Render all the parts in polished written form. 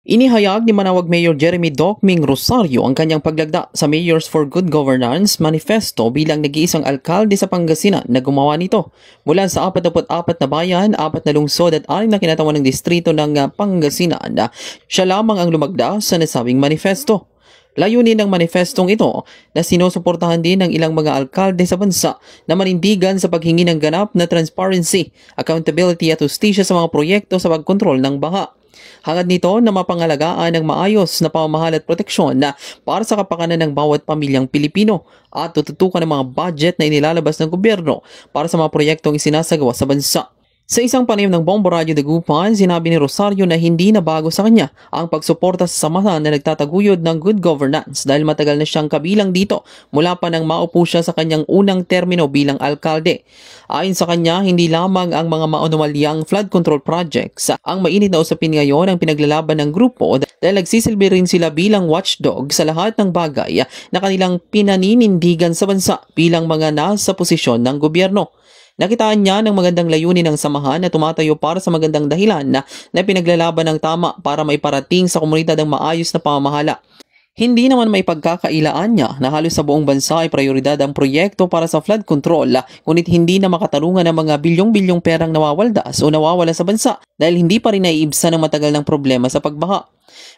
Inihayag ni Manawag Mayor Jeremy Docming Rosario ang kanyang paglagda sa Mayors for Good Governance Manifesto bilang nag-iisang alkalde sa Pangasinan na gumawa nito. Mula sa 44 na bayan, 4 na lungsod at 6 na kinatawan ng distrito ng Pangasinan, siya lamang ang lumagda sa nasabing manifesto. Layunin ng manifestong ito na sinusuportahan din ng ilang mga alkalde sa bansa na manindigan sa paghingi ng ganap na transparency, accountability at hustisya sa mga proyekto sa pagkontrol ng baha. Hangad nito na mapangalagaan ng maayos na pamamahala at proteksyon na para sa kapakanan ng bawat pamilyang Pilipino at tututukan ng mga budget na inilalabas ng gobyerno para sa mga proyektong isinasagawa sa bansa. Sa isang panayam ng Bombo Radio Dagupan, sinabi ni Rosario na hindi na bago sa kanya ang pagsuporta sa samahan na nagtataguyod ng good governance dahil matagal na siyang kabilang dito mula pa nang maupo siya sa kanyang unang termino bilang alkalde. Ayon sa kanya, hindi lamang ang mga maanumalyang flood control projects ang mainit na usapin ngayon ang pinaglalaban ng grupo dahil nagsisilbi rin sila bilang watchdog sa lahat ng bagay na kanilang pinaninindigan sa bansa bilang mga nasa posisyon ng gobyerno. Nakitaan niya ng magandang layunin ng samahan na tumatayo para sa magandang dahilan na pinaglalaban ng tama para maiparating sa komunidad ang maayos na pamamahala. Hindi naman may pagkakailaan niya na halos sa buong bansa ay prioridad ang proyekto para sa flood control, ngunit hindi na makatarungan ng mga bilyong-bilyong perang nawawaldas o nawawala sa bansa dahil hindi pa rin naiibsan ng matagal ng problema sa pagbaha.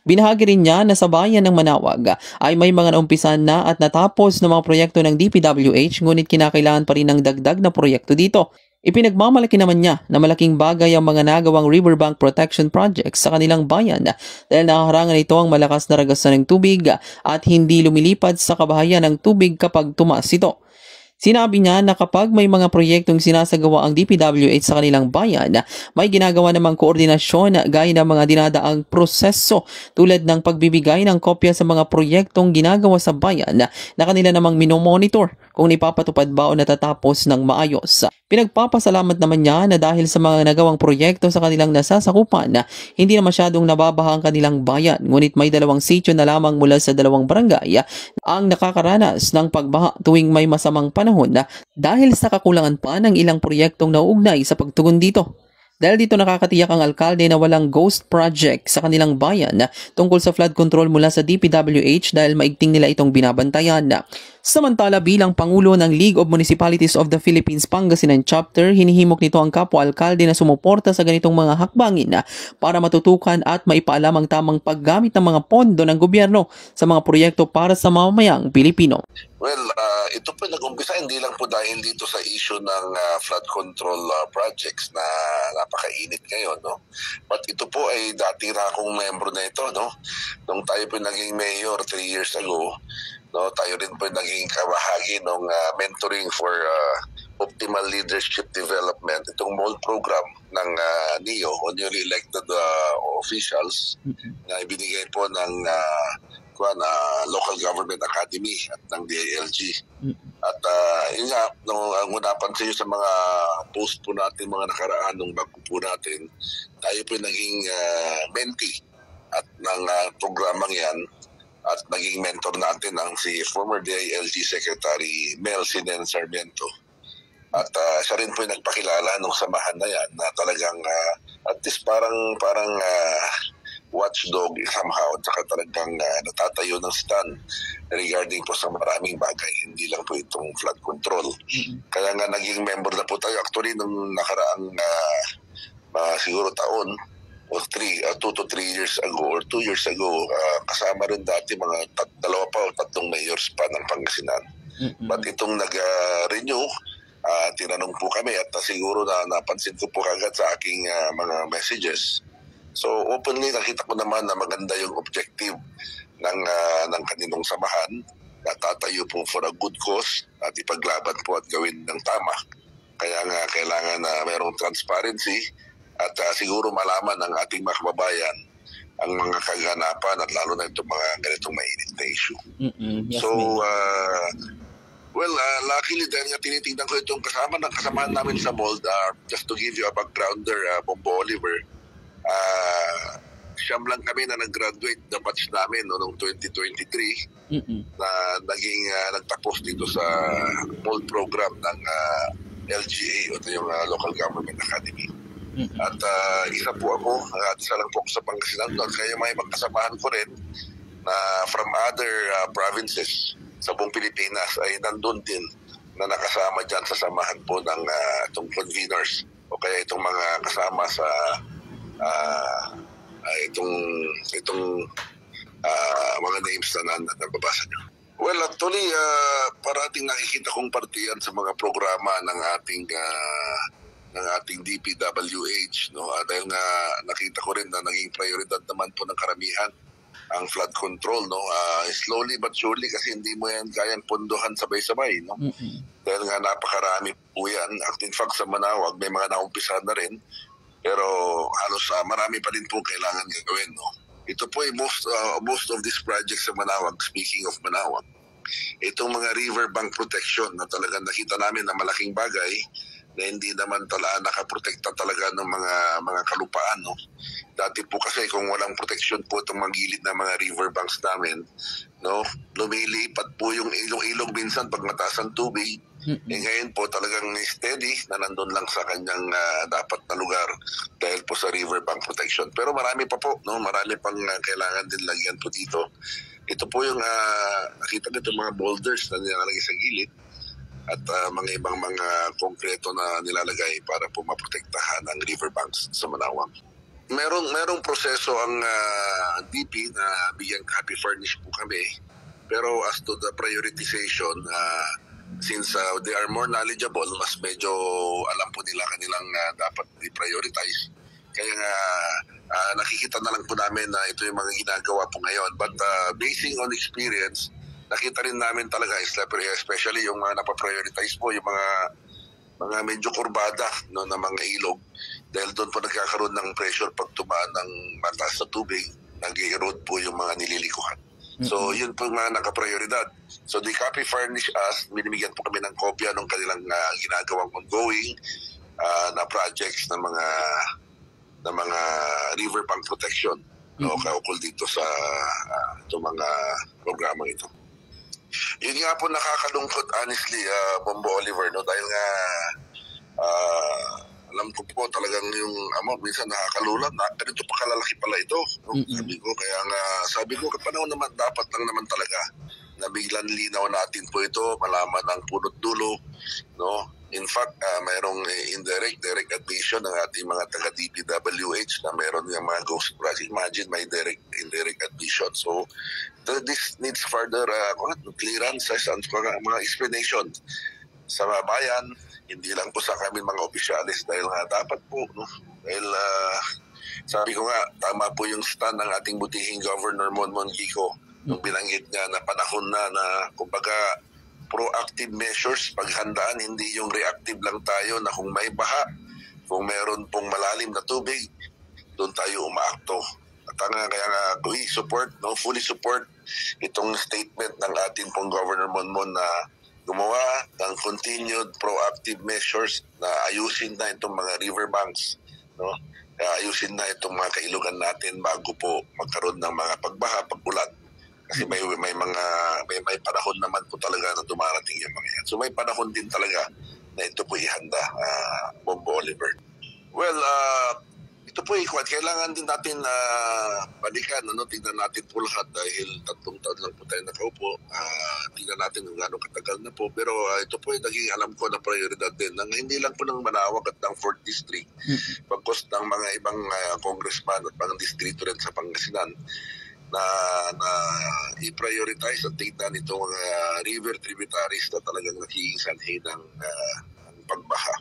Binahagi rin niya na sa bayan ng Manawag ay may mga naumpisan na at natapos ng mga proyekto ng DPWH ngunit kinakailangan pa rin ng dagdag na proyekto dito. Ipinagmamalaki naman niya na malaking bagay ang mga nagawang riverbank protection projects sa kanilang bayan dahil nakaharangan ito ang malakas na ragasan ng tubig at hindi lumilipad sa kabahayan ng tubig kapag tumaas ito. Sinabi niya na kapag may mga proyektong sinasagawa ang DPWH sa kanilang bayan, may ginagawa namang koordinasyon gaya ng mga dinadaang proseso tulad ng pagbibigay ng kopya sa mga proyektong ginagawa sa bayan na kanila namang minomonitor kung ipapatupad ba o natatapos ng maayos. Pinagpapasalamat naman niya na dahil sa mga nagawang proyekto sa kanilang nasasakupan, hindi na masyadong nababaha ang kanilang bayan, ngunit may 2 sitio na lamang mula sa 2 barangay ang nakakaranas ng pagbaha tuwing may masamang panahon dahil sa kakulangan pa ng ilang proyektong nauugnay sa pagtugon dito. Dahil dito nakakatiyak ang alkalde na walang ghost project sa kanilang bayan tungkol sa flood control mula sa DPWH dahil maigting nila itong binabantayan. Samantala bilang Pangulo ng League of Municipalities of the Philippines Pangasinan Chapter, hinihimok nito ang kapwa-alkalde na sumuporta sa ganitong mga hakbangin para matutukan at maipaalam ang tamang paggamit ng mga pondo ng gobyerno sa mga proyekto para sa mamamayang Pilipino. Well, ito po nag-umpisa hindi lang po dahil dito sa issue ng flood control projects na napakainit ngayon, no? But ito po ay dati na akong membro na ito, no? Nung tayo po naging mayor 3 years ago, no, tayo rin po naging kabahagi ng mentoring for optimal leadership development, itong MOLD program ng NEO o newly elected officials na ibinigay po ng Local Government Academy at ng DILG. At yun nga, ang napansin nyo sa mga post po natin, mga nakaraan nung bago po natin, tayo po naging mentee at ng programang yan at naging mentor natin ang si former DILG Secretary Mel Sinen Sarmiento. At siya rin po yung nagpakilala nung samahan na yan na talagang at least parang watchdog somehow at saka talagang natatayo ng stand regarding po sa maraming bagay, hindi lang po itong flood control. Kaya nga naging member na po tayo actually nung nakaraang siguro taon o 2 to 3 years ago or 2 years ago, kasama rin dati mga 2 pa o 3 mayors pa ng Pangasinan. But itong nag-renew, tinanong po kami at siguro na napansin ko po kagad sa aking mga messages. So openly nakita ko naman na maganda yung objective ng kanilang samahan na tatayo po for a good cause at ipaglaban po at gawin ng tama. Kaya nga kailangan na mayroong transparency at siguro malaman ng ating mga kababayan ang mga kaganapan at lalo na itong mga ganitong mainit na issue. Yes, so luckily dahil nga tinitingnan ko itong kasamahan namin sa MOLD, just to give you a backgrounder, Bombo Oliver, siyam lang kami na nag-graduate na batch namin noong 2023 na naging nagtapos dito sa MOLD program ng LGA o yung Local Government Academy. At isa po ako, isa lang po ako sa Pangasinan doon. Kaya may magkasamahan ko rin na from other provinces sa buong Pilipinas ay nandun din na nakasama dyan sa samahan po ng itong conveners o kaya itong mga kasama sa itong mga names na nababasa nyo. Well, actually, parating nakikita kong partiyan sa mga programa ng ating DPWH, no? Dahil nga nakita ko rin na naging prioridad naman po ng karamihan ang flood control, no? Slowly but surely kasi hindi mo yan kayang pondohan sabay-sabay, no? Dahil nga napakarami po yan. In fact, sa Manawag may mga naumpisa na rin, pero halos marami pa din po kailangan gagawin, no? Ito po ay most of these projects sa Manawag, speaking of Manawag, itong mga riverbank protection na talagang nakita namin na malaking bagay na hindi naman nakaprotekta talaga ng mga kalupaan, no? Dati po kasi kung walang protection po itong mga gilid ng mga riverbanks namin, no, lumilipat po yung ilog minsan pag mataas ang tubig. Ngayon po talagang steady na nandun lang sa kanyang dapat na lugar dahil po sa riverbank protection. Pero marami pa po, no, marami pang kailangan din lagyan po dito. Ito po yung nakita nito mga boulders na nilalagay sa gilid at mga ibang mga konkreto na nilalagay para po maprotektahan ang riverbanks sa Manawag. Merong proseso ang DP na bigyan copy furnish po kami, pero as to the prioritization, since they are more knowledgeable, mas medyo alam po nila kanilang dapat i-prioritize. Kaya nga nakikita na lang po namin na ito yung mga ginagawa po ngayon. But basing on experience, nakita rin namin talaga, especially yung mga napaprioritize po, yung mga medyo kurbada, no, na mga ilog. Dahil doon po nagkakaroon ng pressure pag tumaan ng mataas na tubig, nag-erode po yung mga nililikuhan. So yun po yung mga nakaprioridad. So the copy furnish us, binibigyan po kami ng kopya ng kanilang ginagawang ongoing na projects ng mga riverbank protection, no, kaukol dito sa itong mga programang ito. Yun nga po nakakalungkot honestly, Bombo Oliver, no, dahil nga alam ko po talagang yung amount minsan nakakalula na ganito pa kalalaki pala ito, no? Sabi ko panahon naman dapat lang naman talaga na biglang linaw natin po ito, malaman ang punot dulo, no? In fact, mayroong direct admission ng ating mga taga-DPWH na mayroon yung mga ghost project. Imagine may indirect admission. So, this needs further clearances and mga explanation sa bayan, hindi lang po sa kami mga opisyalis dahil nga dapat po, no? Dahil sabi ko nga, tama po yung stand ng ating butihing Governor Monmon Kiko nung binanggit niya na panahon na kumbaga proactive measures, paghandaan, hindi yung reactive lang tayo na kung may baha, kung meron pong malalim na tubig, doon tayo umaakto. At kaya nga we support, no, fully support itong statement ng ating pong Governor Monmon na gumawa ng continued proactive measures na ayusin na itong mga riverbanks, no? Ayusin na itong mga kailugan natin bago po magkaroon ng mga pagbaha, pag-ulan. Kasi may panahon naman po talaga na dumarating yung mga yan. So may panahon din talaga na ito po ihanda, Bombo Oliver. Well, ito po kailangan din natin balikan, ano, tingnan natin po lahat dahil 3 taon lang po tayo nakaupo. Tingnan natin kung gaano katagal na po. Pero ito po naging alam ko na prioridad din ng hindi lang po ng Manawag at ng 4th District, pagkos ng mga ibang congressman at mga distrito rin sa Pangasinan na i-prioritize at tignan itong mga river tributaries na talagang nagiging sanhi ng pagbaha.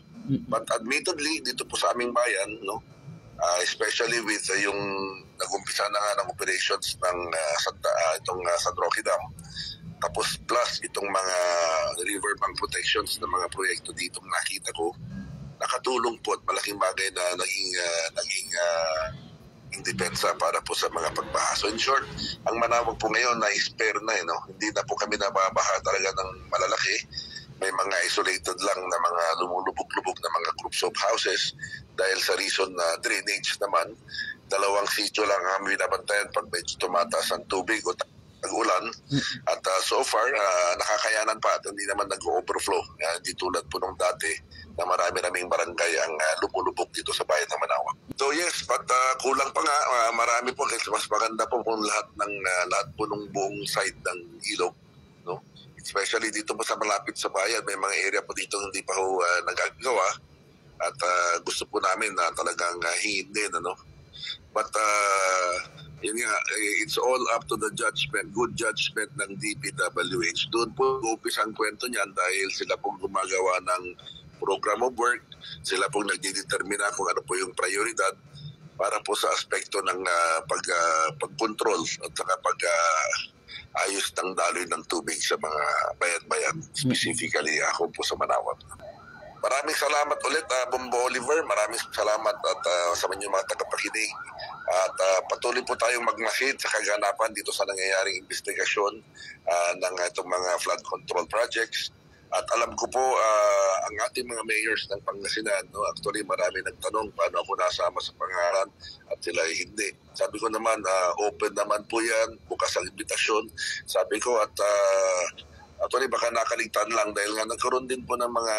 But admittedly, dito po sa aming bayan, no, especially with yung nag-umpisa na nga ng operations ng itong San Roque Dam, tapos plus itong mga riverbank protections ng mga proyekto dito nakita ko, nakatulong po at malaking bagay na naging depensa para po sa mga pagbaha. So in short, ang Manawag po ngayon na-spare na, no? Hindi na po kami nababaha talaga ng malalaki. May mga isolated lang na mga lumulubog-lubog na mga groups of houses dahil sa reason na drainage naman. 2 sitio lang ang binabantayan pag medyo tumataas ang tubig o tag-ulan. At so far, nakakayanan pa at hindi naman nag-overflow. Hindi tulad po nung dati na marami-raming barangay ang lumulubog dito sa bayan ng Manaoag. So yes, but kulang pa nga, marami po kasi mas maganda po kung lahat po ng buong side ng ilog, no? Especially dito po sa malapit sa bayan, may mga area po dito hindi pa ho nagagawa at gusto po namin na talagang hingin din, ano? But yun nga, it's all up to the judgment, good judgment ng DPWH. Doon po umpisa ang kwento niyan dahil sila pong gumagawa ng program of work, sila pong nagdidetermina kung ano po yung prioridad para po sa aspekto ng pag-control at saka ayos ng daloy ng tubig sa mga bayan-bayan, specifically ako po sa Manaoag. Maraming salamat ulit, Bombo Oliver. Maraming salamat at sa inyong mga tagapakinig. At patuloy po tayong magmasid sa kaganapan dito sa nangyayaring investigasyon ng itong mga flood control projects. At alam ko po, ang ating mga mayors ng Pangasinan, no, actually marami nagtanong paano ako nasama sa pangalan at sila hindi. Sabi ko naman, open naman po yan, bukas ang imbitasyon. Sabi ko at actually baka nakaligtan lang dahil nga nagkaroon din po ng mga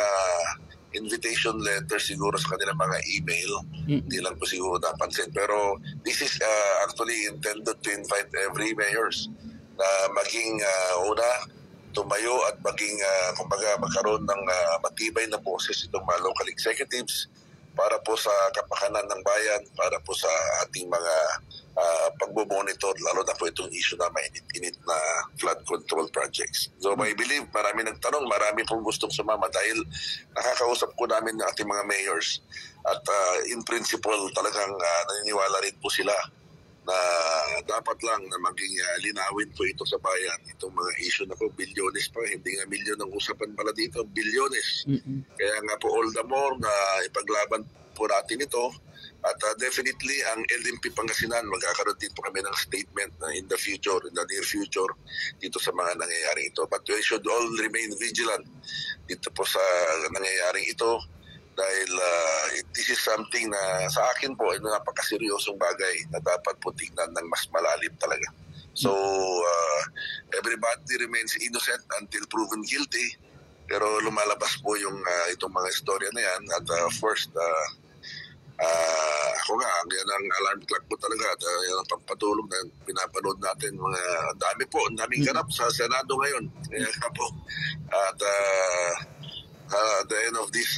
invitation letter siguro sa kanilang mga email. Hindi lang po siguro napansin. Pero this is actually intended to invite every mayors na maging una, tumayo at maging kumbaga magkaroon ng matibay na boses itong mga local executives para po sa kapakanan ng bayan, para po sa ating mga pagbo-monitor, lalo na po itong issue na mainit-init na flood control projects. So I believe marami nagtanong, marami pong gustong sumama dahil nakakausap ko namin ng ating mga mayors at in principle talagang naniniwala rin po sila na dapat lang na maging linawin po ito sa bayan. Itong mga issue na po, bilyones pa, hindi nga milyon ang usapan pala dito, bilyones. Kaya nga po all the more na ipaglaban po natin ito. At definitely ang LMP Pangasinan, magkakaroon din po kami ng statement na in the future, in the near future, dito sa mga nangyayari ito. But we should all remain vigilant dito po sa nangyayaring ito dahil this is something na sa akin po ay napakaseryosong bagay na dapat po tingnan ng mas malalim talaga. So everybody remains innocent until proven guilty, pero lumalabas po yung itong mga istorya na yan at first ako nga, yan ang alarm clock po talaga at yan ang pagpatulog na pinapanood natin. Ang daming ganap sa Senado ngayon. Kaya po, at at the end of these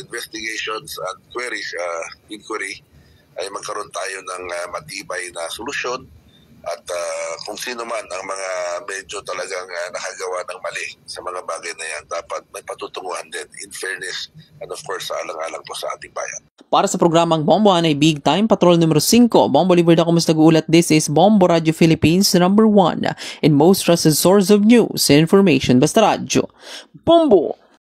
investigations and inquiry, ay magkaroon tayo ng matibay na solusyon at kung sino man ang mga medyo talagang nakagawa ng mali sa mga bagay na yan, dapat may patutunguhan din in fairness and of course alang-alang po sa ating bayan. Para sa programang Bombohan ay Big Time Patrol numero 5, Bombo Oliver na kumus nag-uulat. This is Bombo Radio Philippines #1 and most trusted source of news and information. Basta radyo. Bombo!